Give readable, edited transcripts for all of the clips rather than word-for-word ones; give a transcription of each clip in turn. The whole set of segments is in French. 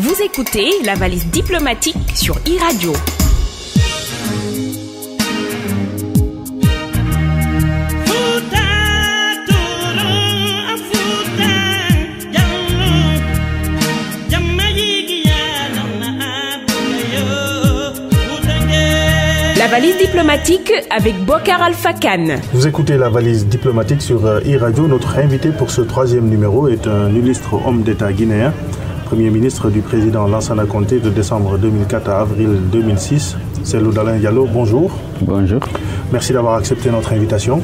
Vous écoutez la valise diplomatique sur e-radio. La valise diplomatique avec Bokar Alpha Khan. Vous écoutez la valise diplomatique sur e-radio. Notre invité pour ce 3e numéro est un illustre homme d'État guinéen, Premier ministre du président Lansana Conté de décembre 2004 à avril 2006. Cellou Dalein Diallo, bonjour. Bonjour. Merci d'avoir accepté notre invitation.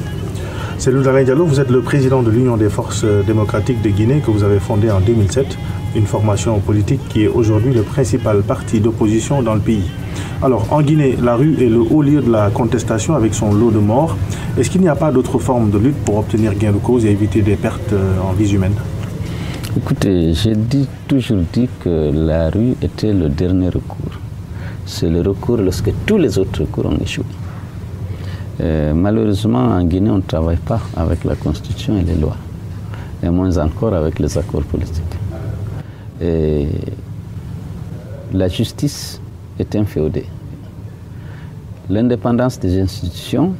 Cellou Dalein Diallo, vous êtes le président de l'Union des forces démocratiques de Guinée que vous avez fondée en 2007, une formation politique qui est aujourd'hui le principal parti d'opposition dans le pays. Alors, en Guinée, la rue est le haut lieu de la contestation avec son lot de morts. Est-ce qu'il n'y a pas d'autre forme de lutte pour obtenir gain de cause et éviter des pertes en vies humaines? Écoutez, j'ai toujours dit que la rue était le dernier recours. C'est le recours lorsque tous les autres recours ont échoué. Malheureusement, en Guinée, on ne travaille pas avec la Constitution et les lois, et moins encore avec les accords politiques. Et la justice est inféodée. L'indépendance des institutions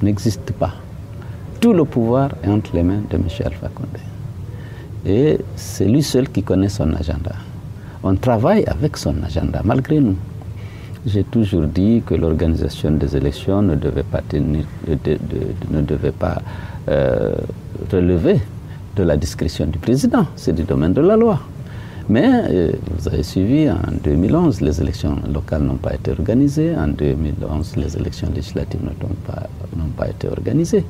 n'existe pas. Tout le pouvoir est entre les mains de M. Alpha Condé. Et c'est lui seul qui connaît son agenda. On travaille avec son agenda, malgré nous. J'ai toujours dit que l'organisation des élections ne devait pas, relever de la discrétion du président. C'est du domaine de la loi. Mais vous avez suivi, en 2011, les élections locales n'ont pas été organisées. En 2011, les élections législatives n'ont pas été organisées.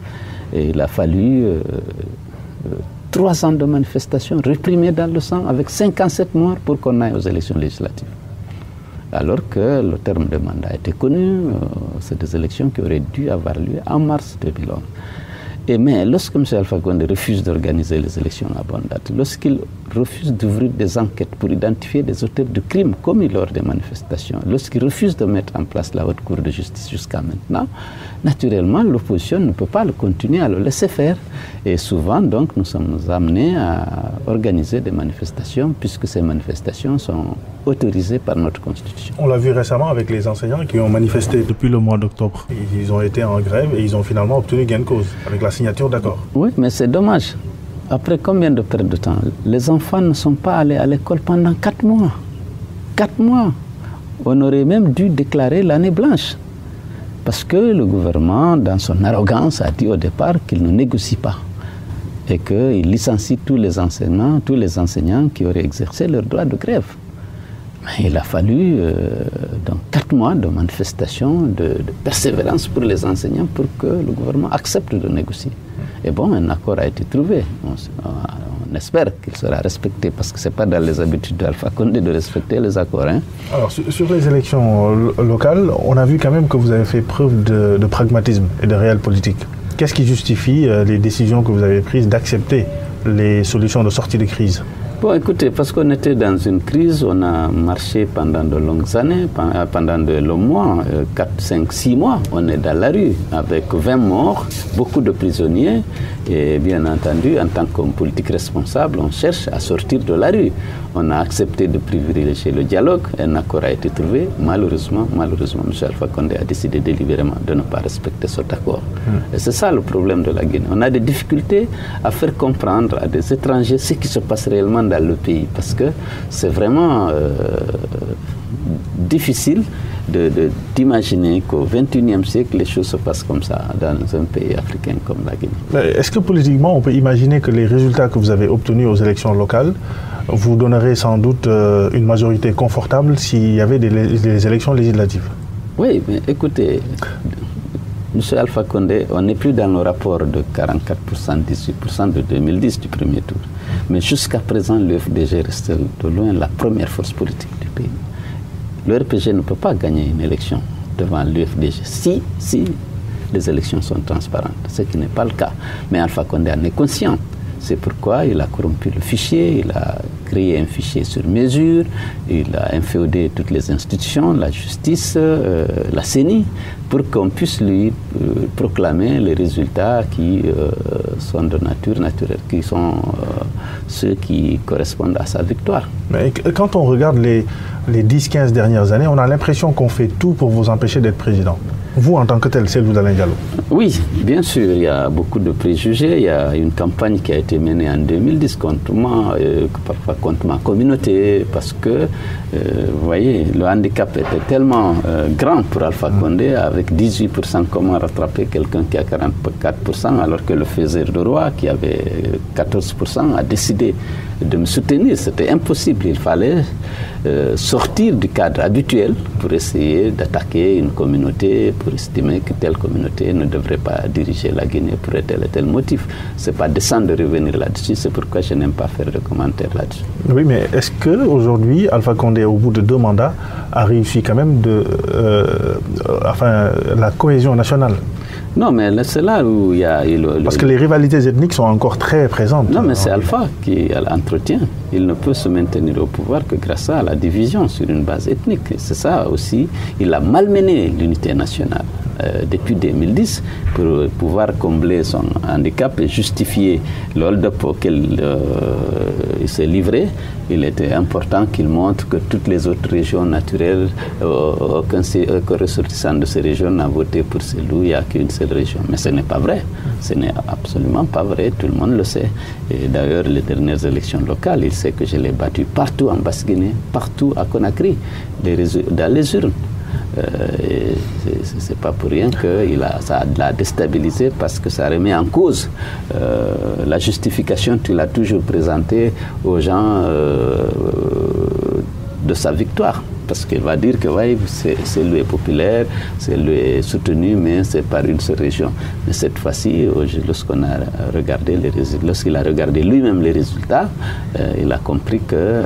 Et il a fallu 3 ans de manifestations réprimées dans le sang avec 57 morts pour qu'on aille aux élections législatives. Alors que le terme de mandat était connu, c'est des élections qui auraient dû avoir lieu en mars 2011. Mais lorsque M. Alpha Condé refuse d'organiser les élections à bonne date, lorsqu'il refuse d'ouvrir des enquêtes pour identifier des auteurs de crimes commis lors des manifestations, lorsqu'il refuse de mettre en place la haute cour de justice jusqu'à maintenant, naturellement, l'opposition ne peut pas continuer à le laisser faire. Et souvent, donc, nous sommes amenés à organiser des manifestations, puisque ces manifestations sont autorisées par notre Constitution. On l'a vu récemment avec les enseignants qui ont manifesté depuis le mois d'octobre. Ils ont été en grève et ils ont finalement obtenu gain de cause avec la signature d'accord. Oui, mais c'est dommage. Après combien de perte de temps? Les enfants ne sont pas allés à l'école pendant 4 mois. 4 mois. On aurait même dû déclarer l'année blanche. Parce que le gouvernement, dans son arrogance, a dit au départ qu'il ne négocie pas. Et qu'il licencie tous les enseignants qui auraient exercé leur droit de grève. Mais il a fallu donc 4 mois de manifestation, de persévérance pour les enseignants pour que le gouvernement accepte de négocier. Et bon, un accord a été trouvé. On espère qu'il sera respecté parce que ce n'est pas dans les habitudes d'Alpha Condé de respecter les accords. Hein. Alors, sur les élections locales, on a vu quand même que vous avez fait preuve de pragmatisme et de réel politique. Qu'est-ce qui justifie les décisions que vous avez prises d'accepter les solutions de sortie de crise? Bon, écoutez, parce qu'on était dans une crise, on a marché pendant de longues années, pendant de longs mois, 4, 5, 6 mois, on est dans la rue avec 20 morts, beaucoup de prisonniers, et bien entendu, en tant qu'homme politique responsable, on cherche à sortir de la rue. On a accepté de privilégier le dialogue, un accord a été trouvé. Malheureusement, M. Alpha Condé a décidé délibérément de ne pas respecter cet accord. Et c'est ça le problème de la Guinée. On a des difficultés à faire comprendre à des étrangers ce qui se passe réellement dans le pays, parce que c'est vraiment difficile d'imaginer qu'au XXIe siècle, les choses se passent comme ça dans un pays africain comme la Guinée. Est-ce que politiquement, on peut imaginer que les résultats que vous avez obtenus aux élections locales vous donneraient sans doute une majorité confortable s'il y avait des élections législatives? Oui, mais écoutez, M. Alpha Condé, on n'est plus dans le rapport de 44%, 18% de 2010 du premier tour. Mais jusqu'à présent, le FDG reste de loin la première force politique du pays. Le RPG ne peut pas gagner une élection devant l'UFDG si les élections sont transparentes, ce qui n'est pas le cas. Mais Alpha Condé en est conscient. C'est pourquoi il a corrompu le fichier, il a créé un fichier sur mesure, il a inféodé toutes les institutions, la justice, la CENI, pour qu'on puisse lui proclamer les résultats qui sont de nature naturelle, qui sont ceux qui correspondent à sa victoire. Mais quand on regarde les 10-15 dernières années, on a l'impression qu'on fait tout pour vous empêcher d'être président. Vous, en tant que tel, Cellou Dalein Diallo? Oui, bien sûr, il y a beaucoup de préjugés. Il y a une campagne qui a été menée en 2010 contre moi, parfois contre ma communauté, parce que, vous voyez, le handicap était tellement grand pour Alpha Condé, avec 18%, comment rattraper quelqu'un qui a 44%, alors que le faiseur de roi, qui avait 14%, a décidé de me soutenir. C'était impossible. Il fallait sortir du cadre habituel pour essayer d'attaquer une communauté, pour estimer que telle communauté ne devrait pas diriger la Guinée pour tel et tel motif. Ce n'est pas décent de revenir là-dessus, c'est pourquoi je n'aime pas faire de commentaires là-dessus. Oui, mais est-ce qu'aujourd'hui, Alpha Condé, au bout de 2 mandats, a réussi quand même la cohésion nationale? Non, mais c'est là où il y a... Parce que les rivalités ethniques sont encore très présentes. Non, mais c'est Alpha qui l'entretient. Il ne peut se maintenir au pouvoir que grâce à la division sur une base ethnique. C'est ça aussi. Il a malmené l'unité nationale depuis 2010 pour pouvoir combler son handicap et justifier le hold-up auquel il s'est livré. Il était important qu'il montre que toutes les autres régions naturelles, aucun ressortissant de ces régions n'a voté pour Cellou, il n'y a qu'une seule région. Mais ce n'est pas vrai. Ce n'est absolument pas vrai, tout le monde le sait. Et d'ailleurs, les dernières élections locales, il sait que je l'ai battu partout en Basse-Guinée, partout à Conakry, dans les urnes. C'est pas pour rien que ça l'a déstabilisé, parce que ça remet en cause la justification qu'il a toujours présentée aux gens de sa victoire. Parce qu'il va dire que ouais, c'est lui est populaire, c'est lui est soutenu, mais c'est par une seule région. Mais cette fois-ci, lorsqu'il a regardé lui-même les résultats, il a compris que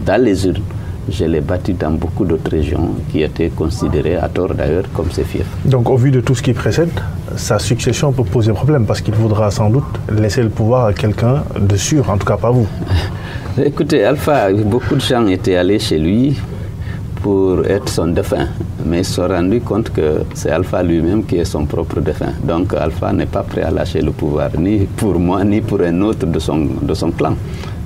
dans les urnes, je l'ai battu dans beaucoup d'autres régions qui étaient considérées, à tort d'ailleurs, comme ses fiefs. Donc au vu de tout ce qui précède, sa succession peut poser problème, parce qu'il voudra sans doute laisser le pouvoir à quelqu'un de sûr, en tout cas pas vous. Écoutez, Alpha, beaucoup de gens étaient allés chez lui pour être son défunt, mais ils se sont rendus compte que c'est Alpha lui-même qui est son propre défunt. Donc Alpha n'est pas prêt à lâcher le pouvoir, ni pour moi, ni pour un autre de son clan.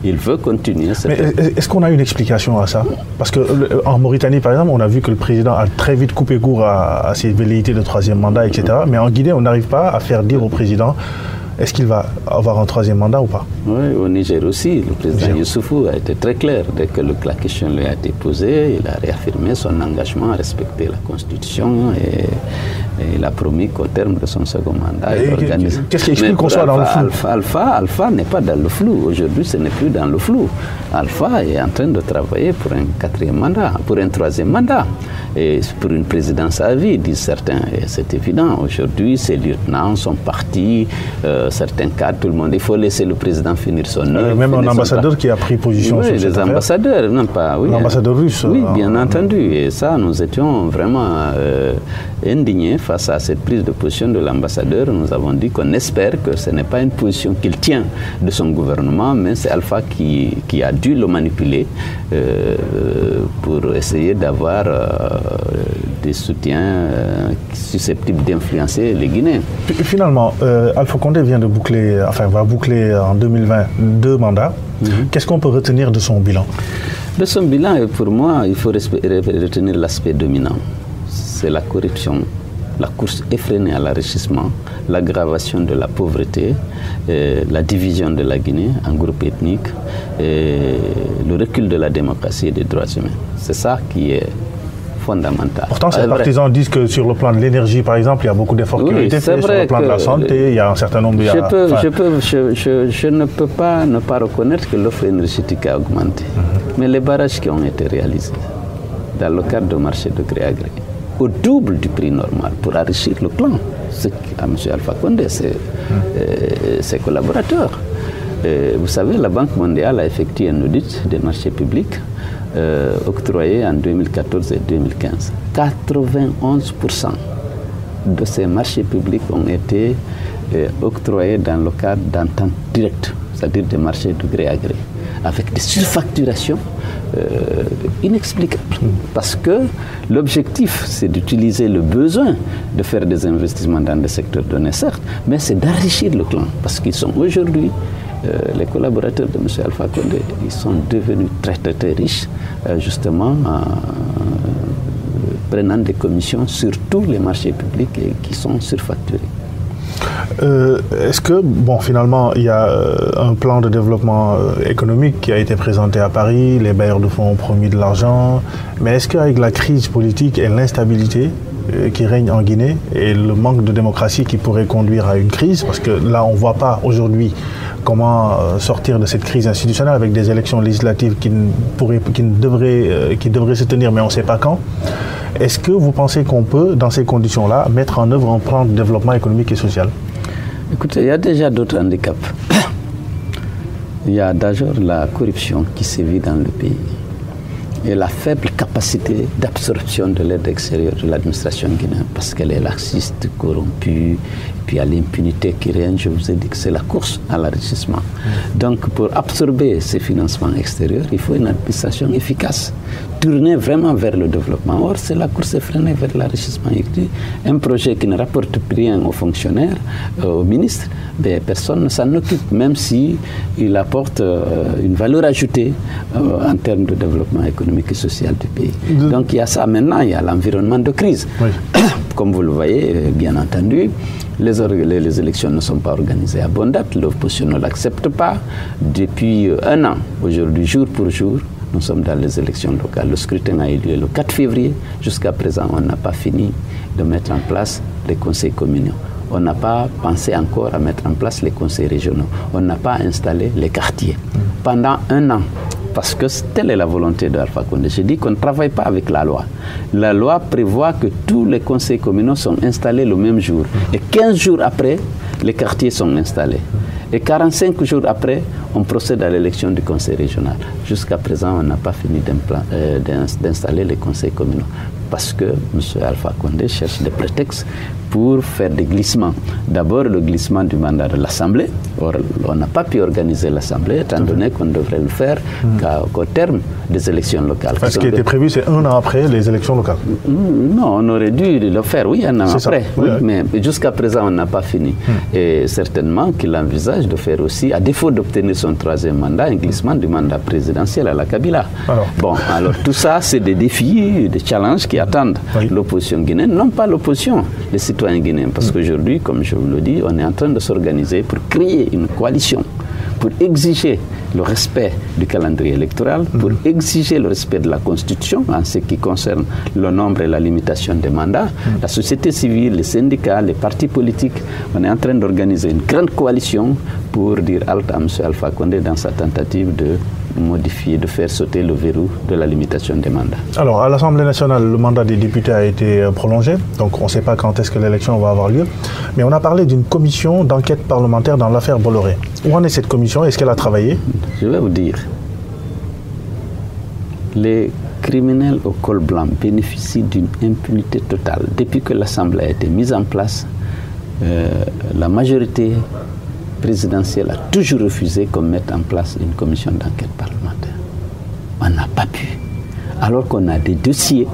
Il veut continuer. Mais est-ce qu'on a une explication à ça? Parce qu'en Mauritanie, par exemple, on a vu que le président a très vite coupé court à ses velléités de 3e mandat, etc. Mais en Guinée, on n'arrive pas à faire dire au président est-ce qu'il va avoir un 3e mandat ou pas? Oui, au Niger aussi, le président Youssoufou a été très clair. Dès que la question lui a été posée, il a réaffirmé son engagement à respecter la Constitution et il a promis qu'au terme de son second mandat, il organise. Qu'est-ce qui explique qu'on soit dans le flou? Alpha n'est pas dans le flou. Aujourd'hui, ce n'est plus dans le flou. Alpha est en train de travailler pour un 4e mandat, pour un 3e mandat. Et pour une présidence à vie, disent certains. Et c'est évident. Aujourd'hui, ses lieutenants sont partis. Certains cas, tout le monde, il faut laisser le président finir son œuvre. Même un ambassadeur qui a pris position sur cette affaire. Les ambassadeurs, non pas, oui. L'ambassadeur russe. Oui, bien entendu. Et ça, nous étions vraiment indignés face à cette prise de position de l'ambassadeur. Nous avons dit qu'on espère que ce n'est pas une position qu'il tient de son gouvernement, mais c'est Alpha qui a dû le manipuler pour essayer d'avoir des soutiens susceptibles d'influencer les Guinéens. Finalement, Alpha Condé va boucler en 2020 2 mandats. Qu'est-ce qu'on peut retenir de son bilan? De son bilan, pour moi, il faut retenir l'aspect dominant. C'est la corruption, la course effrénée à l'enrichissement, l'aggravation de la pauvreté, la division de la Guinée en groupes ethniques, le recul de la démocratie et des droits humains. C'est ça qui est fondamental. Pourtant, ces partisans disent que sur le plan de l'énergie, par exemple, il y a beaucoup d'efforts qui ont été faits. Sur le plan de la santé, il y a un certain nombre de... Je ne peux pas ne pas reconnaître que l'offre énergétique a augmenté. Mais les barrages qui ont été réalisés dans le cadre du marché de gré à gré, au double du prix normal pour enrichir le clan, à M. Alpha Condé, ses collaborateurs. Vous savez, la Banque mondiale a effectué un audit des marchés publics octroyés en 2014 et 2015. 91% de ces marchés publics ont été octroyés dans le cadre d'ententes directes, c'est-à-dire des marchés de gré à gré, avec des surfacturations inexplicable. Parce que l'objectif, c'est d'utiliser le besoin de faire des investissements dans des secteurs donnés, certes, mais c'est d'enrichir le clan. Parce qu'ils sont aujourd'hui, les collaborateurs de M. Alpha Condé, ils sont devenus très, très, très riches, justement, prenant des commissions sur tous les marchés publics qui sont surfacturés. Est-ce que, bon, finalement, il y a un plan de développement économique qui a été présenté à Paris, les bailleurs de fonds ont promis de l'argent, mais est-ce qu'avec la crise politique et l'instabilité qui règne en Guinée et le manque de démocratie qui pourrait conduire à une crise, parce que là, on ne voit pas aujourd'hui comment sortir de cette crise institutionnelle avec des élections législatives qui devraient se tenir, mais on ne sait pas quand. Est-ce que vous pensez qu'on peut, dans ces conditions-là, mettre en œuvre un plan de développement économique et social? Écoutez, il y a déjà d'autres handicaps. Il y a d'abord la corruption qui sévit dans le pays et la faible capacité d'absorption de l'aide extérieure de l'administration guinéenne parce qu'elle est laxiste, corrompue, et puis il y a l'impunité qui règne. Je vous ai dit que c'est la course à l'enrichissement. Donc pour absorber ces financements extérieurs, il faut une administration efficace, tournée vraiment vers le développement. Or, c'est la course effrénée vers l'enrichissement. Un projet qui ne rapporte rien aux fonctionnaires, aux ministres, ben, personne ne s'en occupe, même s'il apporte une valeur ajoutée en termes de développement économique et social du pays. Donc il y a ça. Maintenant, il y a l'environnement de crise. Oui. Comme vous le voyez, bien entendu, les élections ne sont pas organisées à bonne date, l'opposition ne l'accepte pas. Depuis un an, aujourd'hui, jour pour jour, nous sommes dans les élections locales. Le scrutin a eu lieu le 4 février. Jusqu'à présent, on n'a pas fini de mettre en place les conseils communaux. On n'a pas pensé encore à mettre en place les conseils régionaux. On n'a pas installé les quartiers. Pendant un an, parce que telle est la volonté d'Alpha Condé. J'ai dit qu'on ne travaille pas avec la loi. La loi prévoit que tous les conseils communaux sont installés le même jour. Et 15 jours après, les quartiers sont installés. Et 45 jours après, on procède à l'élection du conseil régional. Jusqu'à présent, on n'a pas fini d'installer les conseils communaux. Parce que M. Alpha Condé cherche des prétextes pour faire des glissements. D'abord, le glissement du mandat de l'Assemblée. Or, on n'a pas pu organiser l'Assemblée, étant donné qu'on devrait le faire qu'au terme des élections locales. Ce qui était prévu, c'est un an après les élections locales. Non, on aurait dû le faire, oui, un an après. Oui, mais jusqu'à présent, on n'a pas fini. Et certainement qu'il envisage de faire aussi, à défaut d'obtenir son troisième mandat, un glissement du mandat présidentiel à la Kabila. Alors tout ça, c'est des défis, des challenges qui attendent l'opposition guinéenne, non pas l'opposition, les citoyens guinéens. Parce qu'aujourd'hui, comme je vous le dis, on est en train de s'organiser pour créer une coalition, pour exiger le respect du calendrier électoral, pour exiger le respect de la Constitution en ce qui concerne le nombre et la limitation des mandats. La société civile, les syndicats, les partis politiques, on est en train d'organiser une grande coalition pour dire halte à M. Alpha Condé dans sa tentative de modifier, de faire sauter le verrou de la limitation des mandats. Alors, à l'Assemblée nationale, le mandat des députés a été prolongé, donc on ne sait pas quand est-ce que l'élection va avoir lieu, mais on a parlé d'une commission d'enquête parlementaire dans l'affaire Bolloré. Où en est cette commission? Est-ce qu'elle a travaillé? Je vais vous dire, les criminels au col blanc bénéficient d'une impunité totale. Depuis que l'Assemblée a été mise en place, la majorité présidentielle a toujours refusé qu'on mette en place une commission d'enquête parlementaire. On n'a pas pu. Alors qu'on a des dossiers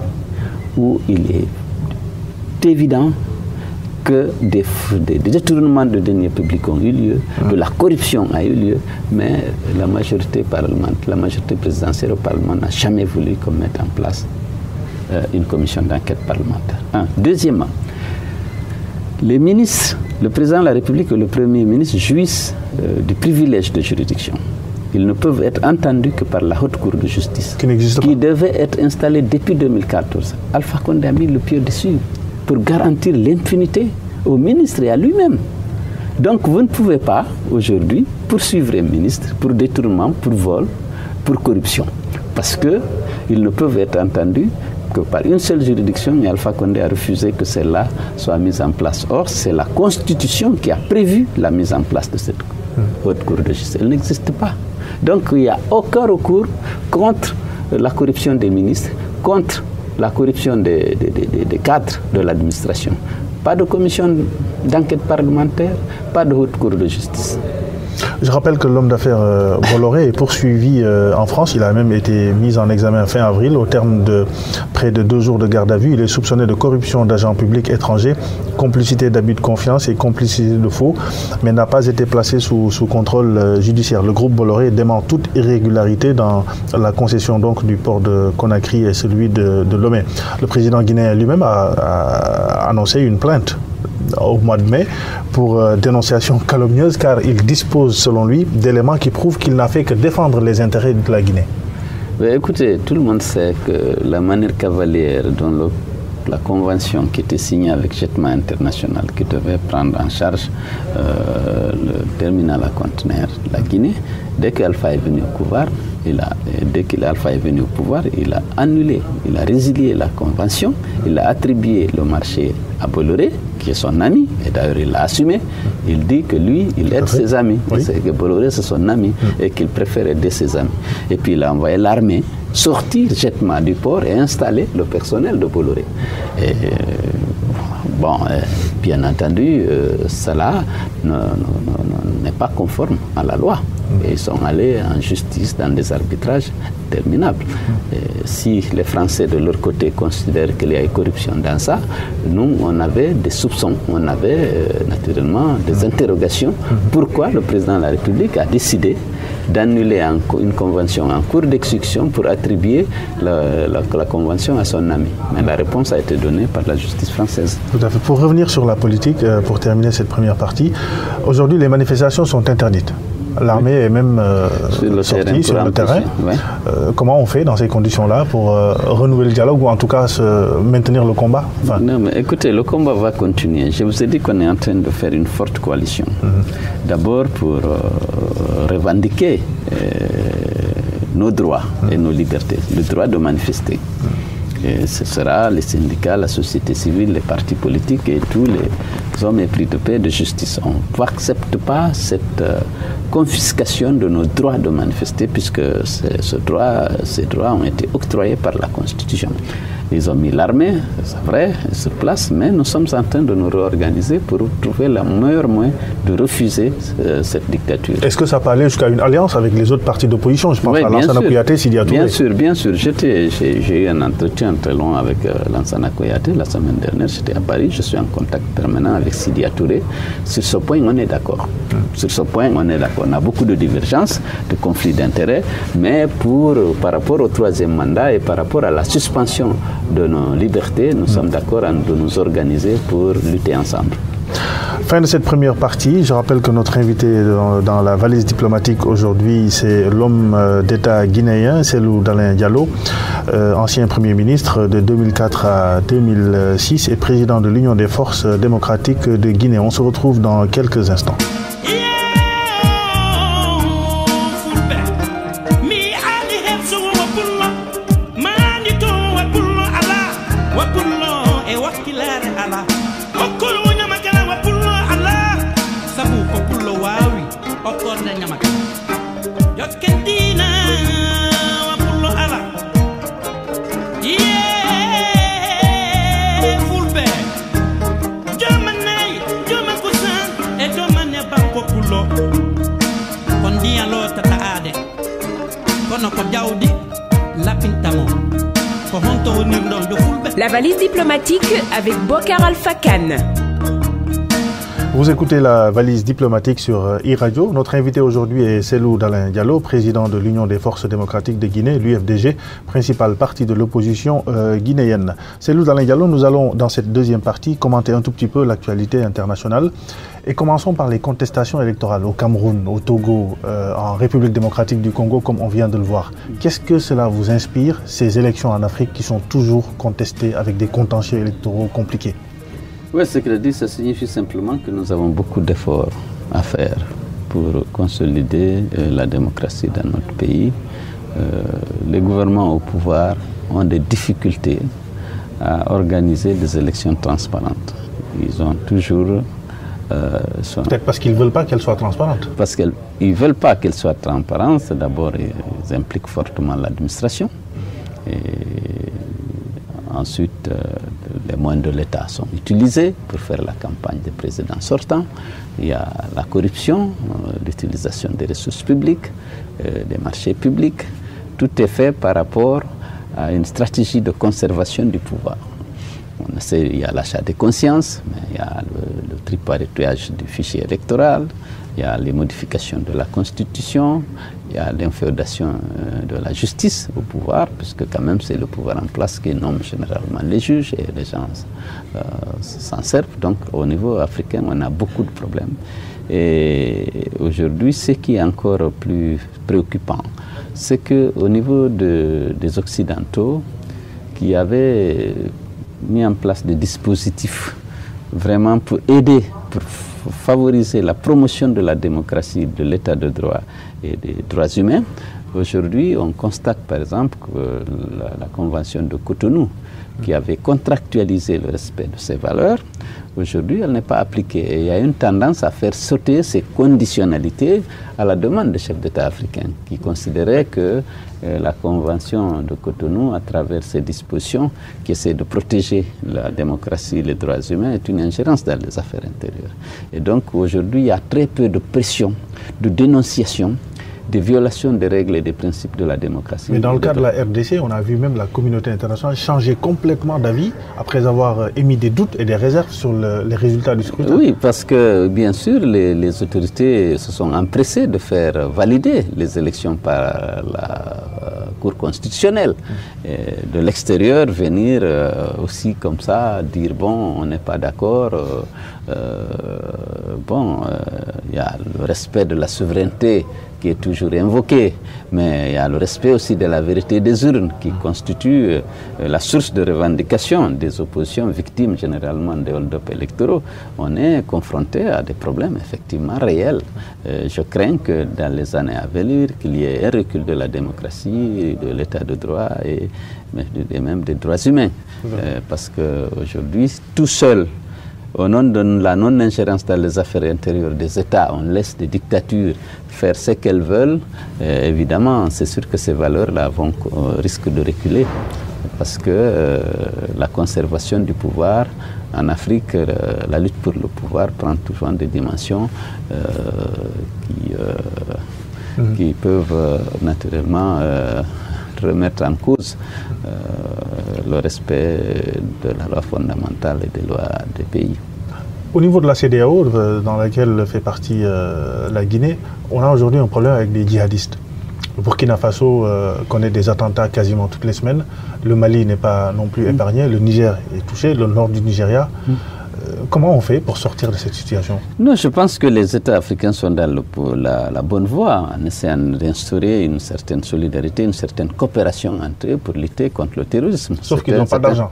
où il est évident que des détournements de deniers publics ont eu lieu, de la corruption a eu lieu, mais la majorité présidentielle au Parlement n'a jamais voulu qu'on mette en place une commission d'enquête parlementaire. Deuxièmement, les ministres, le président de la République et le Premier ministre jouissent du privilège de juridiction. Ils ne peuvent être entendus que par la Haute Cour de justice, qui devait être installée depuis 2014. Alpha Condé a mis le pied dessus pour garantir l'impunité au ministre et à lui-même. Donc vous ne pouvez pas aujourd'hui poursuivre un ministre pour détournement, pour vol, pour corruption, parce qu'ils ne peuvent être entendus que par une seule juridiction, et Alpha Condé a refusé que celle-là soit mise en place. Or, c'est la Constitution qui a prévu la mise en place de cette Haute Cour de justice. Elle n'existe pas. Donc, il n'y a aucun recours contre la corruption des ministres, contre la corruption des cadres de l'administration. Pas de commission d'enquête parlementaire, pas de Haute Cour de justice. Je rappelle que l'homme d'affaires Bolloré est poursuivi en France. Il a même été mis en examen fin avril au terme de près de 2 jours de garde à vue. Il est soupçonné de corruption d'agents publics étrangers, complicité d'abus de confiance et complicité de faux, mais n'a pas été placé sous contrôle judiciaire. Le groupe Bolloré dément toute irrégularité dans la concession donc du port de Conakry et celui de Lomé. Le président guinéen lui-même a annoncé une plainte au mois de mai pour dénonciation calomnieuse, car il dispose selon lui d'éléments qui prouvent qu'il n'a fait que défendre les intérêts de la Guinée. Mais écoutez, tout le monde sait que la manière cavalière dont la convention qui était signée avec Jetma International, qui devait prendre en charge le terminal à conteneurs de la Guinée, dès qu'Alpha est venu au pouvoir, il a annulé, il a résilié la convention, il a attribué le marché à Bolloré, qui est son ami, et d'ailleurs il l'a assumé. Il dit que lui, il aide ses amis, oui. C'est que Bolloré c'est son ami, et qu'il préfère aider ses amis. Et puis il a envoyé l'armée sortir Jetma du port et installer le personnel de Bolloré. Et, bien entendu, cela n'est pas conforme à la loi. Et ils sont allés en justice dans des arbitrages terminables. Et si les Français de leur côté considèrent qu'il y a eu corruption dans ça, nous on avait des soupçons, on avait naturellement des interrogations. Pourquoi le président de la République a décidé d'annuler une convention en cours d'exécution pour attribuer la convention à son ami? Mais la réponse a été donnée par la justice française. Tout à fait. Pour revenir sur la politique, pour terminer cette première partie, aujourd'hui les manifestations sont interdites. L'armée est même sortie sur le terrain. Oui. Comment on fait dans ces conditions-là pour renouveler le dialogue ou en tout cas maintenir le combat? Non, mais écoutez, le combat va continuer. Je vous ai dit qu'on est en train de faire une forte coalition. D'abord pour revendiquer nos droits et nos libertés, le droit de manifester. Et ce sera les syndicats, la société civile, les partis politiques et tous les hommes épris de paix et de justice. On n'accepte pas cette confiscation de nos droits de manifester, puisque ces droits ont été octroyés par la Constitution. Ils ont mis l'armée, c'est vrai, sur place, mais nous sommes en train de nous réorganiser pour trouver le meilleur moyen de refuser cette dictature. Est-ce que ça peut aller jusqu'à une alliance avec les autres partis d'opposition? Je pense à Lansana Kouyaté, Sidya Touré. Bien sûr. J'ai eu un entretien très long avec Lansana Kouyaté la semaine dernière. J'étais à Paris, je suis en contact permanent avec Sidya Touré. Sur ce point, on est d'accord. Sur ce point, on est d'accord. On a beaucoup de divergences, de conflits d'intérêts, mais par rapport au 3e mandat et par rapport à la suspension de nos libertés, nous sommes d'accord de nous organiser pour lutter ensemble. Fin de cette première partie. Je rappelle que notre invité dans la valise diplomatique aujourd'hui, c'est l'homme d'État guinéen, Cellou Dalein Diallo, ancien Premier ministre de 2004 à 2006 et président de l'Union des forces démocratiques de Guinée. On se retrouve dans quelques instants. La valise diplomatique avec Bokar Alpha Kane. Vous écoutez la valise diplomatique sur e-radio. Notre invité aujourd'hui est Cellou Dalein Diallo, président de l'Union des forces démocratiques de Guinée, l'UFDG, principal parti de l'opposition guinéenne. Cellou Dalein Diallo, nous allons dans cette deuxième partie commenter un tout petit peu l'actualité internationale. Et commençons par les contestations électorales au Cameroun, au Togo, en République démocratique du Congo, comme on vient de le voir. Qu'est-ce que cela vous inspire, ces élections en Afrique qui sont toujours contestées avec des contentieux électoraux compliqués? Oui, ce que je dis, ça signifie simplement que nous avons beaucoup d'efforts à faire pour consolider la démocratie dans notre pays. Les gouvernements au pouvoir ont des difficultés à organiser des élections transparentes. Ils ont toujours... Peut-être parce qu'ils ne veulent pas qu'elles soient transparentes. Parce qu'ils ne veulent pas qu'elles soient transparentes. D'abord, ils impliquent fortement l'administration. Et ensuite, les moyens de l'État sont utilisés pour faire la campagne des présidents sortants. Il y a la corruption, l'utilisation des ressources publiques, des marchés publics. Tout est fait par rapport à une stratégie de conservation du pouvoir. Il y a l'achat de conscience, mais il y a le tripatouillage du fichier électoral, il y a les modifications de la Constitution, il y a l'inféodation de la justice au pouvoir, puisque quand même c'est le pouvoir en place qui nomme généralement les juges et les gens s'en servent. Donc au niveau africain, on a beaucoup de problèmes. Et aujourd'hui, ce qui est encore plus préoccupant, c'est qu'au niveau des Occidentaux, qui avaient mis en place des dispositifs vraiment pour aider, pour favoriser la promotion de la démocratie, de l'état de droit et des droits humains. Aujourd'hui, on constate par exemple que la Convention de Cotonou, qui avait contractualisé le respect de ces valeurs, aujourd'hui, elle n'est pas appliquée. Et il y a une tendance à faire sauter ces conditionnalités à la demande des chefs d'État africains, qui considéraient que la Convention de Cotonou, à travers ses dispositions, qui essaie de protéger la démocratie et les droits humains, est une ingérence dans les affaires intérieures. Et donc, aujourd'hui, il y a très peu de pression, de dénonciation, des violations des règles et des principes de la démocratie. Mais dans le cas de la RDC, on a vu même la communauté internationale changer complètement d'avis après avoir émis des doutes et des réserves sur les résultats du scrutin. Oui, parce que bien sûr, les autorités se sont empressées de faire valider les élections par la Cour constitutionnelle. Et de l'extérieur, venir aussi comme ça, dire bon, on n'est pas d'accord, il y a le respect de la souveraineté qui est toujours invoqué, mais il y a le respect aussi de la vérité des urnes qui constitue la source de revendication des oppositions victimes généralement des hold-up électoraux. On est confronté à des problèmes effectivement réels. Je crains que dans les années à venir, qu'il y ait un recul de la démocratie, de l'état de droit et même des droits humains. Parce qu'aujourd'hui, tout seul, au nom de la non-ingérence dans les affaires intérieures des États, on laisse des dictatures faire ce qu'elles veulent. Évidemment, c'est sûr que ces valeurs-là risquent de reculer parce que la conservation du pouvoir en Afrique, la lutte pour le pouvoir prend toujours des dimensions qui peuvent naturellement remettre en cause le respect de la loi fondamentale et des lois des pays. Au niveau de la CEDEAO, dans laquelle fait partie la Guinée, on a aujourd'hui un problème avec des djihadistes. Le Burkina Faso connaît des attentats quasiment toutes les semaines. Le Mali n'est pas non plus épargné. Le Niger est touché, le nord du Nigeria. Comment on fait pour sortir de cette situation? Non, je pense que les États africains sont dans la bonne voie en essayant d'instaurer une certaine solidarité, une certaine coopération entre eux pour lutter contre le terrorisme. Sauf qu'ils n'ont pas d'argent.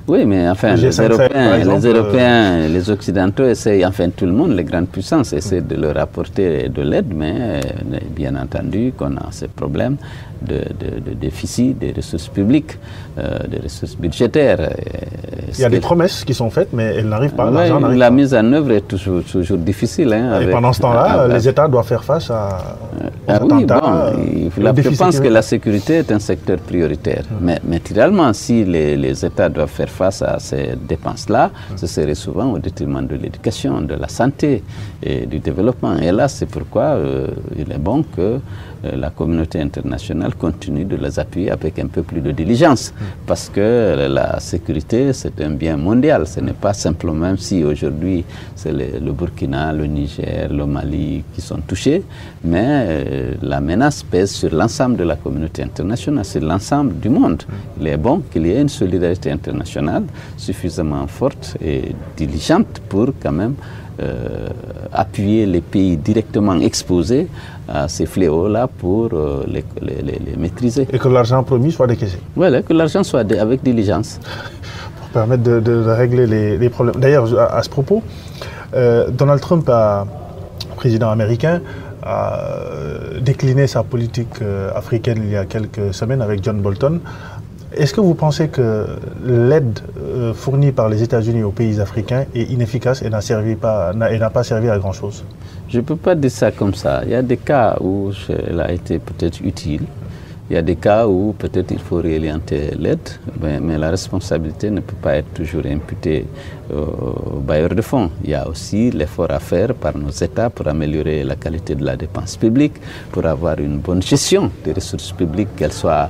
Oui, mais enfin, les Européens, les Occidentaux essayent, enfin tout le monde, les grandes puissances essayent de leur apporter de l'aide, mais bien entendu qu'on a ces problèmes de déficit des ressources publiques, des ressources budgétaires. Il y a des promesses qui sont faites, mais elles n'arrivent pas. Oui, la mise en œuvre est toujours difficile. Et pendant ce temps-là, les États doivent faire face aux attentats. Je pense que la sécurité est un secteur prioritaire. Mais naturellement, si les États doivent faire face à ces dépenses-là, ce serait souvent au détriment de l'éducation, de la santé et du développement. Et là, c'est pourquoi il est bon que la communauté internationale continue de les appuyer avec un peu plus de diligence. Parce que la sécurité, c'est un bien mondial. Ce n'est pas simplement, même si aujourd'hui c'est le Burkina, le Niger, le Mali qui sont touchés, mais la menace pèse sur l'ensemble de la communauté internationale, sur l'ensemble du monde. Il est bon qu'il y ait une solidarité internationale suffisamment forte et diligente pour quand même appuyer les pays directement exposés à ces fléaux-là pour les maîtriser. Et que l'argent promis soit décaissé. Voilà, que l'argent soit avec diligence. Pour permettre de régler les problèmes. D'ailleurs, à ce propos, Donald Trump, président américain, a décliné sa politique africaine il y a quelques semaines avec John Bolton. Est-ce que vous pensez que l'aide fournie par les États-Unis aux pays africains est inefficace et n'a pas servi à grand-chose? Je ne peux pas dire ça comme ça. Il y a des cas où elle a été peut-être utile. Il y a des cas où peut-être il faut réorienter l'aide, mais la responsabilité ne peut pas être toujours imputée aux bailleurs de fonds. Il y a aussi l'effort à faire par nos États pour améliorer la qualité de la dépense publique, pour avoir une bonne gestion des ressources publiques, qu'elles soient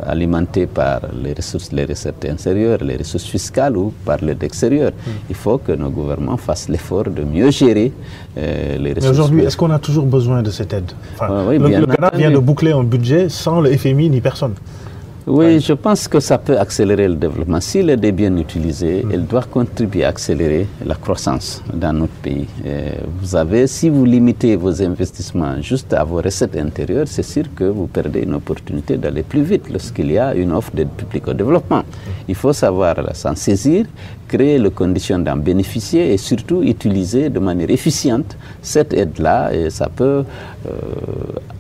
alimentées par les recettes intérieures, les ressources fiscales ou par l'aide extérieure. Il faut que nos gouvernements fassent l'effort de mieux gérer les ressources. Mais aujourd'hui, est-ce qu'on a toujours besoin de cette aide? Oui, le Ghana vient de boucler un budget sans le FMI ni personne. Oui, je pense que ça peut accélérer le développement. Si l'aide est bien utilisée, elle doit contribuer à accélérer la croissance dans notre pays. Si vous limitez vos investissements juste à vos recettes intérieures, c'est sûr que vous perdez une opportunité d'aller plus vite lorsqu'il y a une offre d'aide publique au développement. Il faut savoir s'en saisir, créer les conditions d'en bénéficier et surtout utiliser de manière efficiente cette aide-là, et ça peut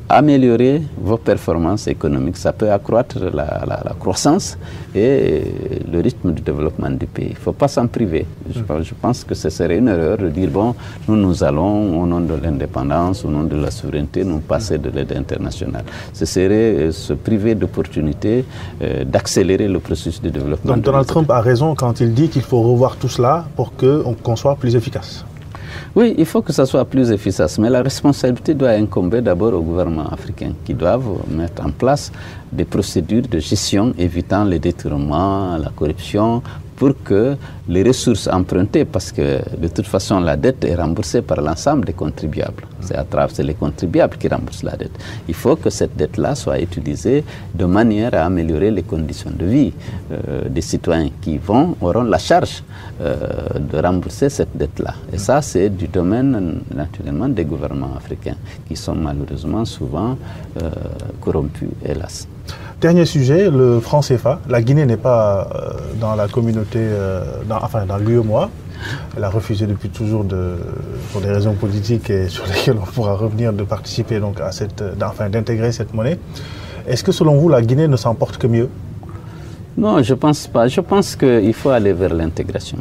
améliorer vos performances économiques, ça peut accroître la croissance et le rythme de développement du pays. Il ne faut pas s'en priver. Je pense que ce serait une erreur de dire, bon, nous allons, au nom de l'indépendance, au nom de la souveraineté, nous passer de l'aide internationale. Ce serait se priver d'opportunités d'accélérer le processus de développement. Donc Donald Trump a raison quand il dit qu'il faut revoir tout cela pour qu'on soit plus efficace. Oui, il faut que ça soit plus efficace, mais la responsabilité doit incomber d'abord aux gouvernements africains qui doivent mettre en place des procédures de gestion évitant les détournements, la corruption, pour que les ressources empruntées, parce que de toute façon la dette est remboursée par l'ensemble des contribuables. C'est les contribuables qui remboursent la dette. Il faut que cette dette-là soit utilisée de manière à améliorer les conditions de vie des citoyens qui auront la charge de rembourser cette dette-là. Et ça, c'est du domaine naturellement des gouvernements africains qui sont malheureusement souvent corrompus, hélas. Dernier sujet, le franc CFA. La Guinée n'est pas dans la communauté, dans l'UEMOA. Elle a refusé depuis toujours, pour des raisons politiques et sur lesquelles on pourra revenir, de participer donc à d'intégrer cette monnaie. Est-ce que selon vous, la Guinée ne s'en porte que mieux? Non, je ne pense pas. Je pense qu'il faut aller vers l'intégration.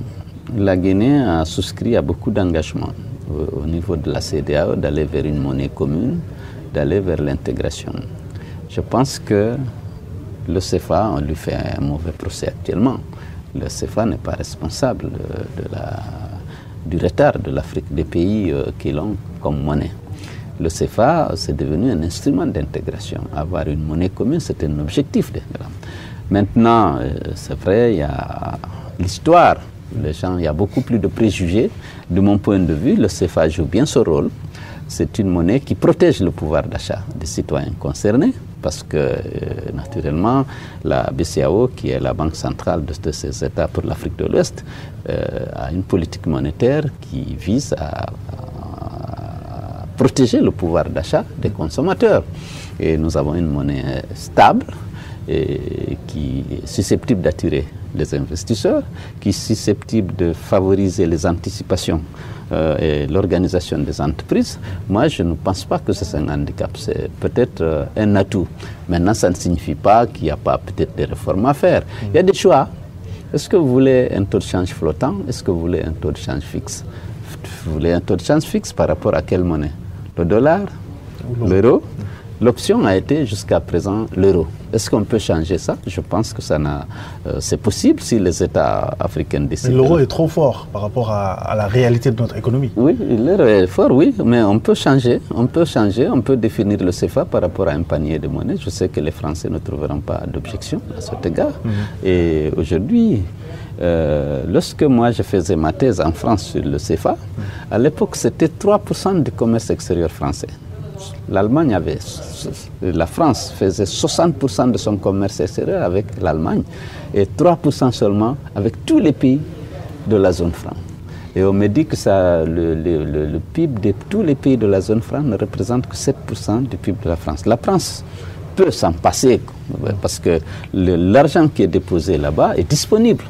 La Guinée a souscrit à beaucoup d'engagements au niveau de la CEDEAO, d'aller vers une monnaie commune, d'aller vers l'intégration. Je pense que le CFA, on lui fait un mauvais procès actuellement. Le CFA n'est pas responsable du retard de l'Afrique, des pays qui l'ont comme monnaie. Le CFA, c'est devenu un instrument d'intégration. Avoir une monnaie commune, c'est un objectif. Maintenant, c'est vrai, il y a l'histoire. Il y a beaucoup plus de préjugés. De mon point de vue, le CFA joue bien son rôle. C'est une monnaie qui protège le pouvoir d'achat des citoyens concernés, parce que, naturellement, la BCEAO, qui est la banque centrale de ces États pour l'Afrique de l'Ouest, a une politique monétaire qui vise à protéger le pouvoir d'achat des consommateurs. Et nous avons une monnaie stable, et qui est susceptible d'attirer les investisseurs, qui est susceptible de favoriser les anticipations et l'organisation des entreprises. Moi, je ne pense pas que c'est un handicap, c'est peut-être un atout. Maintenant, ça ne signifie pas qu'il n'y a pas peut-être des réformes à faire. Il y a des choix. Est-ce que vous voulez un taux de change flottant? Est-ce que vous voulez un taux de change fixe? Vous voulez un taux de change fixe par rapport à quelle monnaie? Le dollar? L'euro? L'option a été jusqu'à présent l'euro. Est-ce qu'on peut changer ça? Je pense que c'est possible si les États africains décident. Mais l'euro est trop fort par rapport à la réalité de notre économie. Oui, l'euro est fort, oui, mais on peut changer. On peut définir le CFA par rapport à un panier de monnaie. Je sais que les Français ne trouveront pas d'objection à cet égard. Et aujourd'hui, lorsque moi je faisais ma thèse en France sur le CFA, à l'époque c'était 3% du commerce extérieur français. La France faisait 60% de son commerce extérieur avec l'Allemagne et 3% seulement avec tous les pays de la zone franc. Et on me dit que le PIB de tous les pays de la zone franc ne représente que 7% du PIB de la France. La France peut s'en passer parce que l'argent qui est déposé là-bas est disponible.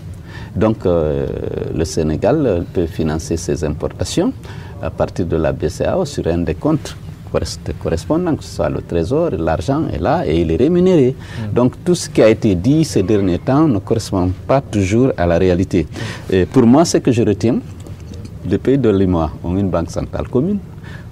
Donc le Sénégal peut financer ses importations à partir de la BCEAO sur un des comptes correspondant, que ce soit le trésor, l'argent est là et il est rémunéré. Donc tout ce qui a été dit ces derniers temps ne correspond pas toujours à la réalité. Et pour moi, ce que je retiens, les pays de l'UEMOA ont une banque centrale commune,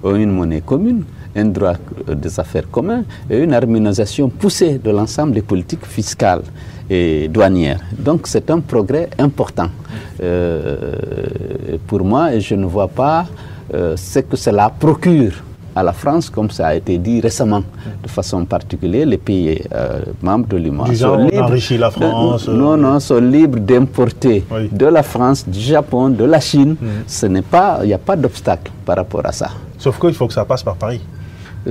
ont une monnaie commune un droit des affaires commun et une harmonisation poussée de l'ensemble des politiques fiscales et douanières. Donc c'est un progrès important pour moi, et je ne vois pas ce que cela procure à la France, comme ça a été dit récemment, de façon particulière. Les pays membres de l'UEMOA sont libres, enrichit la France, sont libres d'importer de la France, du Japon, de la Chine. Il n'y a pas d'obstacle par rapport à ça. Sauf qu'il faut que ça passe par Paris.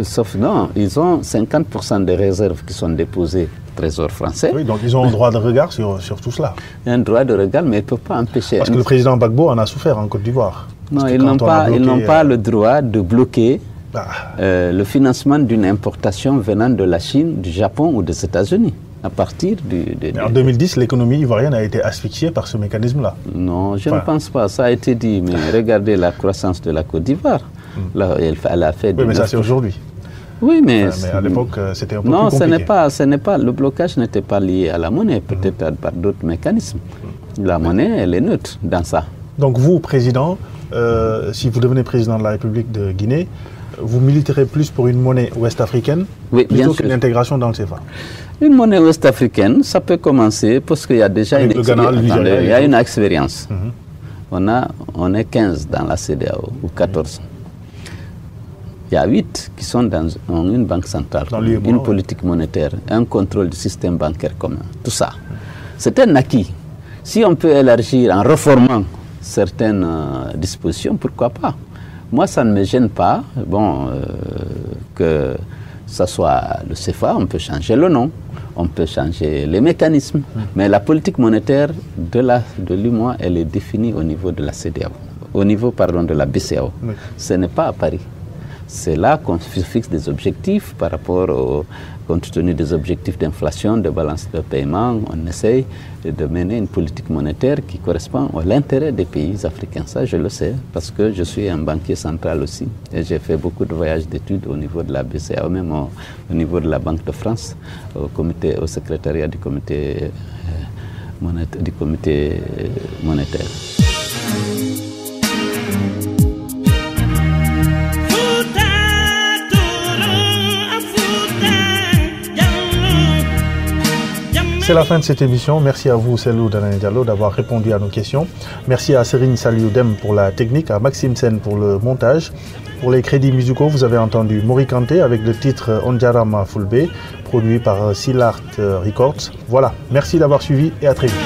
Sauf non, ils ont 50% des réserves qui sont déposées au Trésor français. Oui, donc ils ont un droit de regard sur tout cela. Un droit de regard, mais ils ne peuvent pas empêcher. Parce que le président Gbagbo en a souffert en Côte d'Ivoire. Non, ils n'ont pas le droit de bloquer le financement d'une importation venant de la Chine, du Japon ou des États-Unis. À partir en 2010, l'économie ivoirienne a été asphyxiée par ce mécanisme-là. Non, je ne pense pas. Ça a été dit, mais regardez la croissance de la Côte d'Ivoire. Là, elle a fait. Oui, mais ça c'est aujourd'hui. Oui, mais à l'époque, c'était un peu plus compliqué. Non, le blocage n'était pas lié à la monnaie, peut-être par d'autres mécanismes. La monnaie, elle est neutre dans ça. Donc vous, président, si vous devenez président de la République de Guinée, vous militerez plus pour une monnaie ouest-africaine plutôt qu'une intégration dans le CFA? Une monnaie ouest-africaine, ça peut commencer parce qu'il y a déjà une expérience. On est 15 dans la CEDEAO, ou 14. Il y a 8 qui sont dans une banque centrale, une politique monétaire, un contrôle du système bancaire commun, tout ça. C'est un acquis. Si on peut élargir en reformant certaines dispositions, pourquoi pas? Moi, ça ne me gêne pas. Que ce soit le CFA, on peut changer le nom, on peut changer les mécanismes, mais la politique monétaire de l'UEMOA, elle est définie au niveau de la CEDEAO, au niveau, de la BCEAO. Oui. Ce n'est pas à Paris. C'est là qu'on fixe des objectifs par rapport compte tenu des objectifs d'inflation, de balance de paiement. On essaye de mener une politique monétaire qui correspond à l'intérêt des pays africains. Ça, je le sais, parce que je suis un banquier central aussi. Et j'ai fait beaucoup de voyages d'études au niveau de la BCEAO, même au niveau de la Banque de France, au secrétariat du comité monétaire. C'est la fin de cette émission. Merci à vous, Cellou Dalein Diallo, d'avoir répondu à nos questions. Merci à Serigne Saliou Dème pour la technique, à Maxime Sen pour le montage. Pour les crédits musicaux, vous avez entendu Mori Kanté avec le titre Onjarama Fulbe, produit par Silart Records. Voilà, merci d'avoir suivi et à très vite.